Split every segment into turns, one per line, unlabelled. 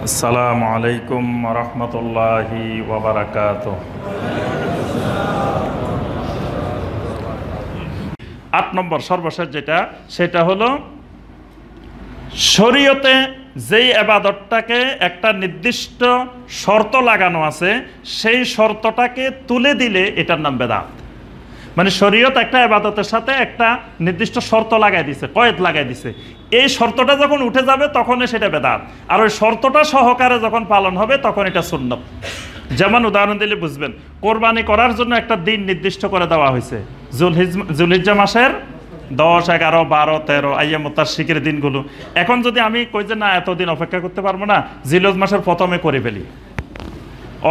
আসসালামু আলাইকুম ওয়া রাহমাতুল্লাহি ওয়া বারাকাতুহু। 8 নম্বর সর্বশেষ যেটা, সেটা হলো শরীয়তে যেই ইবাদতটাকে একটা নির্দিষ্ট শর্ত লাগানো আছে, সেই শর্তটাকে তুলে দিলে এটার নাম বেদাত। মানে শরীয়ত একটা ইবাদতের সাথে একটা নির্দিষ্ট শর্ত লাগাই দিছে, কয়েদ লাগাই দিছে। এই শর্তটা যখন উঠে যাবে তখন সেটা বেদাত, আর ওই শর্তটা সহকারে যখন পালন হবে তখন এটা সুন্নত। যেমন উদাহরণ দিলে বুঝবেন, কোরবানি করার জন্য একটা দিন নির্দিষ্ট করে দেওয়া হয়েছে, যুলহিজ্জা মাসের 10, 11, 12, 13 আইয়ামুত তাশরিকের দিনগুলো। এখন যদি আমি কই যে না এতদিন অপেক্ষা করতে পারবো না, জিলহজ মাসের প্রথমে করে ফেলি,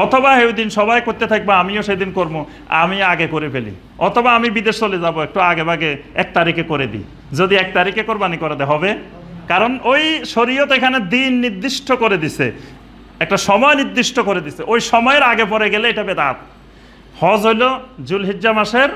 অথবা এই দিন সবাই করতে থাকবে আমিও সেদিন করবো, আমি আগে করে ফেলি, অথবা আমি বিদেশ চলে যাব একটু আগে ভাগে 1 তারিখে করে দিই। যদি 1 তারিখে কোরবানি করে দেওয়া হবে, কারণ ওই শরীয়ত এখানে দিন নির্দিষ্ট করে দিছে, একটা সময় নির্দিষ্ট করে দিছে, ওই সময়ের আগে পরে গেলে এটা বেদাত। হজ হইল যুলহিজ্জা মাসের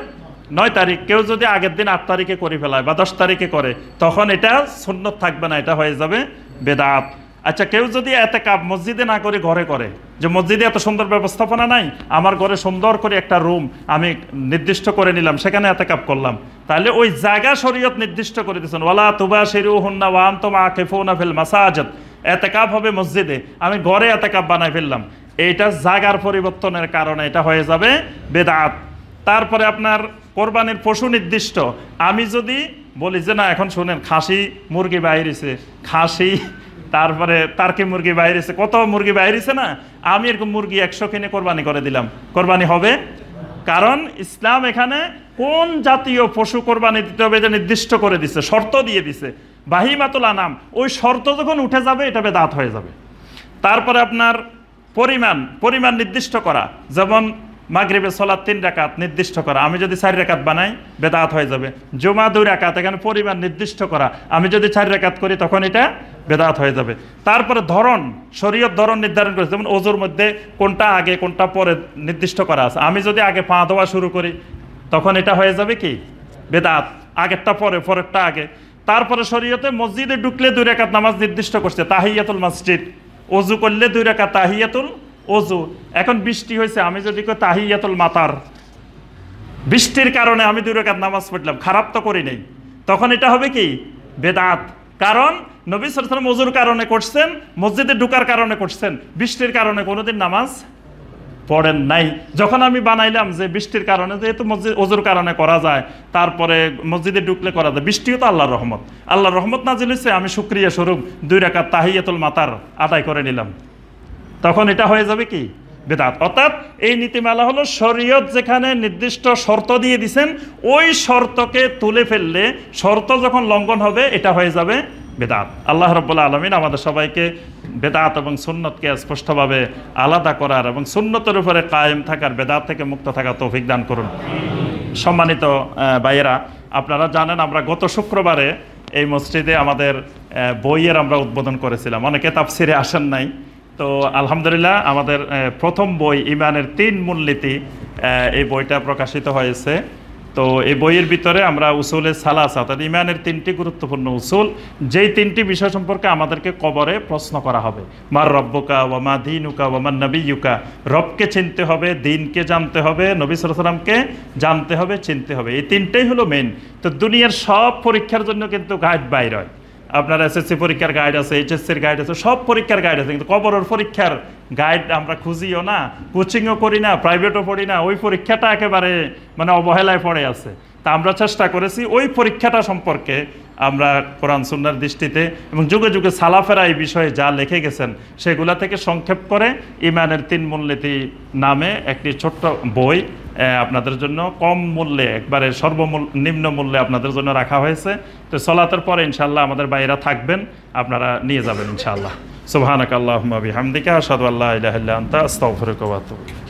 9 তারিখ, কেউ যদি আগের দিন 8 তারিখে করে ফেলায় বা 10 তারিখে করে, তখন এটা সুন্নত থাকবে না, এটা হয়ে যাবে বেদাত। আচ্ছা, কেউ যদি এতেকাব মসজিদে না করে ঘরে করে, যে মসজিদে এত সুন্দর ব্যবস্থাপনা নাই, আমার ঘরে সুন্দর করে একটা রুম আমি নির্দিষ্ট করে নিলাম, সেখানে এতেকাব করলাম, তাহলে ওই জায়গা শরীয়ত নির্দিষ্ট করে দিয়েছেন, ওয়ালা তুবাশিরুহুন্না ওয়া আনতুম আকিফুনা ফিল মাসাজিদ, এতেকাব হবে মসজিদে, আমি ঘরে এতেকাব বানাই ফেললাম, এইটা জায়গার পরিবর্তনের কারণে এটা হয়ে যাবে বেদাত। তারপরে আপনার কোরবানির পশু নির্দিষ্ট, আমি যদি বলি যে না এখন শুনেন খাসি মুরগি বাইরেছে, খাসি তারপরে টার্কি মুরগি বাইরেছে, কত মুরগি বাইরেছে না, আমি এরকম মুরগি 100 কিনে কোরবানি করে দিলাম, কোরবানি হবে? কারণ ইসলাম এখানে কোন জাতীয় পশু কোরবানি দিতে হবে এটা নির্দিষ্ট করে দিছে, শর্ত দিয়ে দিছে, বাহিমাতুল আনাম। ওই শর্ত যখন উঠে যাবে এটা বেদাত হয়ে যাবে। তারপরে আপনার পরিমাণ নির্দিষ্ট করা, যেমন মাগরিবের সালাত 3 রাকাত নির্দিষ্ট করা, আমি যদি 4 রাকাত বানাই বেদাত হয়ে যাবে। জুমা 2 রাকাত, এখানে পরিমাণ নির্দিষ্ট করা, আমি যদি 4 রাকাত করি তখন এটা বেদাত হয়ে যাবে। তারপরে ধরন, শরীয়ত ধরন নির্ধারণ করেছে, যেমন ওযুর মধ্যে কোনটা আগে কোনটা পরে নির্দিষ্ট করা আছে, আমি যদি আগে পা ধোয়া শুরু করি তখন এটা হয়ে যাবে কি বেদাত, আগেরটা পরে পরেরটা আগে। তারপরে শরীয়তে মসজিদে ঢুকলে 2 রাকাত নামাজ নির্দিষ্ট করছে, তাহিয়াতুল মসজিদ, ওযু করলে 2 রাকাত তাহিয়াতুল ওযু। এখন বৃষ্টি হয়েছে, আমি যদি কই তাহিয়াতুল মাতার, বৃষ্টির কারণে আমি 2 রাকাত নামাজ পড়লাম, খারাপ তো করি নাই, তখন এটা হবে কি বেদাত। কারণ নবী সাল্লাল্লাহু আলাইহি ওয়াসাল্লাম ওযুর কারণে করছেন, মসজিদে ঢোকার কারণে করছেন, বৃষ্টির কারণে কোনোদিন নামাজ পড়েন নাই। যখন আমি বানাইলাম যে বৃষ্টির কারণে যেহেতু মসজিদ ওযুর কারণে করা যায়, তারপরে মসজিদে ঢুকলে করা যায়, বৃষ্টিও তো আল্লাহর রহমত, আল্লাহর রহমত নাজিল হয়েছে, আমি শুকরিয়া স্বরূপ 2 রাকাত তাহিয়াতুল মাতার আদায় করে নিলাম, তখন এটা হয়ে যাবে কি বেদাত। অর্থাৎ এই নীতিমালা হলো শরীয়ত যেখানে নির্দিষ্ট শর্ত দিয়ে দিছেন, ওই শর্তকে তুলে ফেললে, শর্ত যখন লঙ্ঘন হবে এটা হয়ে যাবে বেদাত। আল্লাহ রাব্বুল আলামিন আমাদের সবাইকে বেদাত এবং সুন্নতকে স্পষ্টভাবে আলাদা করার এবং সুন্নতের উপরে কায়েম থাকার, বেদাত থেকে মুক্ত থাকার তৌফিক দান করুন। সম্মানিত ভাইয়েরা, আপনারা জানেন আমরা গত শুক্রবারে এই মসজিদে আমাদের বইয়ের আমরা উদ্বোধন করেছিলাম, অনেকে তাফসিরে আসেন নাই। তো আলহামদুলিল্লাহ আমাদের প্রথম বই ইমানের 3 মূলনীতি, এই বইটা প্রকাশিত হয়েছে। তো এই বইয়ের ভিতরে আমরা উসুলে সালাসা, অর্থাৎ ইমানের 3টি গুরুত্বপূর্ণ উসুল, যেই 3টি বিষয় সম্পর্কে আমাদেরকে কবরে প্রশ্ন করা হবে, মার রব্বুকা ওয়া মা দীনুকা ওয়া মান নবিয়্যুকা, রবকে চিনতে হবে, দিনকে জানতে হবে, নবী সাল্লাল্লাহু আলাইহি ওয়াসাল্লামকে জানতে হবে, চিনতে হবে, এই 3টাই হলো মেন। তো দুনিয়ার সব পরীক্ষার জন্য কিন্তু গাইড বাইর হয়, আপনার এসএসসি পরীক্ষার গাইড আছে, এইচএসসির গাইড আছে, সব পরীক্ষার গাইড আছে, কিন্তু কবরের পরীক্ষার গাইড আমরা খুঁজিও না, কোচিংও করি না, প্রাইভেটও পড়ি না, ওই পরীক্ষাটা একেবারে মানে অবহেলায় পড়ে আছে। তা আমরা চেষ্টা করেছি ওই পরীক্ষাটা সম্পর্কে আমরা কোরআন সুন্নাহর দৃষ্টিতে এবং যুগে যুগে সালাফেরা এই বিষয়ে যা লিখে গেছেন সেগুলা থেকে সংক্ষেপ করে ইমানের 3 মূলনীতি নামে একটি ছোট্ট বই আপনাদের জন্য কম মূল্যে, একবারে নিম্ন মূল্যে আপনাদের জন্য রাখা হয়েছে। তো সালাতের পরে ইনশাআল্লাহ আমাদের বাইরা থাকবেন, আপনারা নিয়ে যাবেন ইনশাআল্লাহ। সুবহানাকাল্লাহুম্মা বিহামদিকা আশহাদু আল্লা ইলাহা ইল্লা আনতা আস্তাগফিরুকা ওয়া আতুবু ইলাইক।